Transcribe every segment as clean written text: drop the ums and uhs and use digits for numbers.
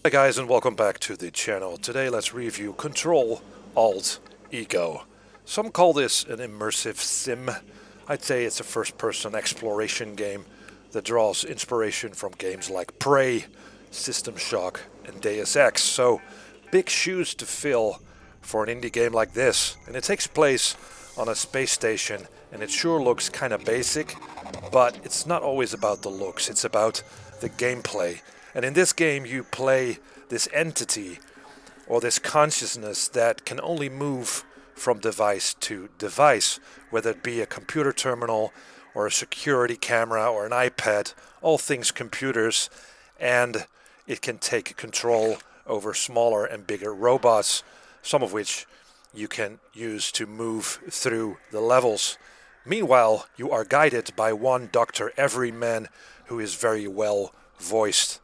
Hi guys, and welcome back to the channel. Today let's review Ctrl Alt Ego. Some call this an immersive sim. I'd say it's a first-person exploration game that draws inspiration from games like Prey, System Shock, and Deus Ex. So big shoes to fill for an indie game like this. And it takes place on a space station, and it sure looks kind of basic, but it's not always about the looks, it's about the gameplay. And in this game you play this entity or this consciousness that can only move from device to device, whether it be a computer terminal or a security camera or an iPad, all things computers, and it can take control over smaller and bigger robots, some of which you can use to move through the levels. Meanwhile, you are guided by one Dr. Everyman who is very well voiced.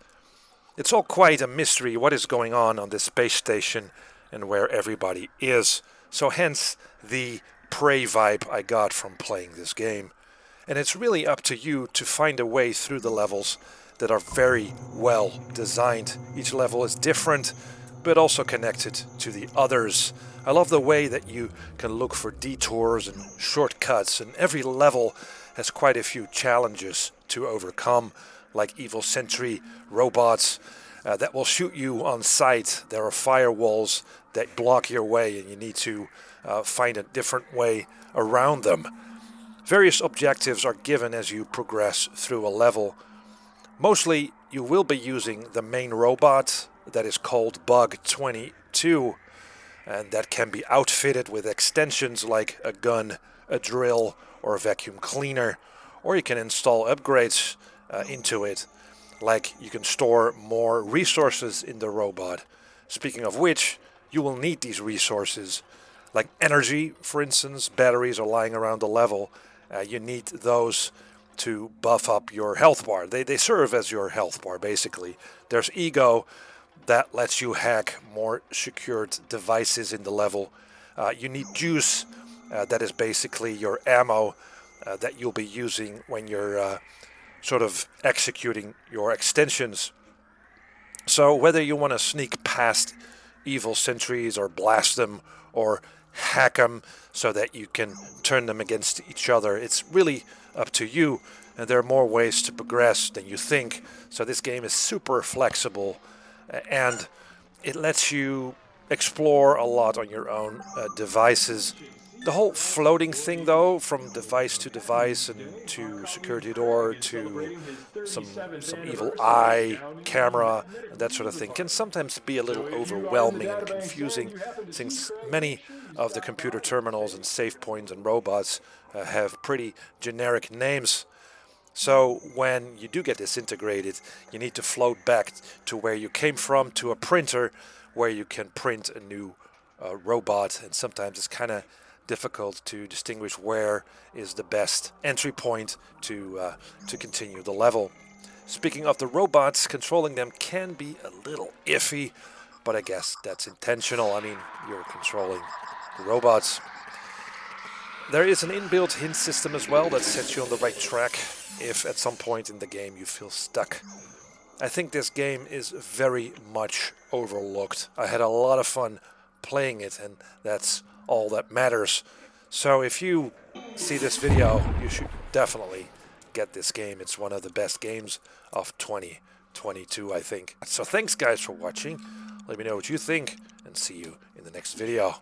It's all quite a mystery what is going on this space station and where everybody is. So hence the Prey vibe I got from playing this game. And it's really up to you to find a way through the levels that are very well designed. Each level is different, but also connected to the others. I love the way that you can look for detours and shortcuts, and every level has quite a few challenges to overcome, like evil sentry robots that will shoot you on sight. There are firewalls that block your way, and you need to find a different way around them. Various objectives are given as you progress through a level. Mostly you will be using the main robot that is called Bug 22, and that can be outfitted with extensions like a gun, a drill, or a vacuum cleaner, or you can install upgrades into it, like you can store more resources in the robot. Speaking of which, you will need these resources, like energy, for instance. Batteries are lying around the level. You need those to buff up your health bar. They serve as your health bar, basically. There's Ego, that lets you hack more secured devices in the level. You need Juice, that is basically your ammo that you'll be using when you're sort of executing your extensions. So whether you want to sneak past evil sentries or blast them or hack them so that you can turn them against each other, it's really up to you, and there are more ways to progress than you think. So this game is super flexible, and it lets you explore a lot on your own devices. The whole floating thing, though, from device to device and to security door to some evil eye camera and that sort of thing, can sometimes be a little overwhelming and confusing, since many of the computer terminals and save points and robots have pretty generic names. So when you do get disintegrated, you need to float back to where you came from, to a printer where you can print a new robot, and sometimes it's kind of difficult to distinguish where is the best entry point to continue the level. Speaking of the robots, controlling them can be a little iffy, but I guess that's intentional. I mean, you're controlling the robots. There is an inbuilt hint system as well that sets you on the right track if at some point in the game you feel stuck. I think this game is very much overlooked. I had a lot of fun playing it, and that's all that matters. So if you see this video, you should definitely get this game. It's one of the best games of 2022, I think. So thanks guys for watching. Let me know what you think, and see you in the next video.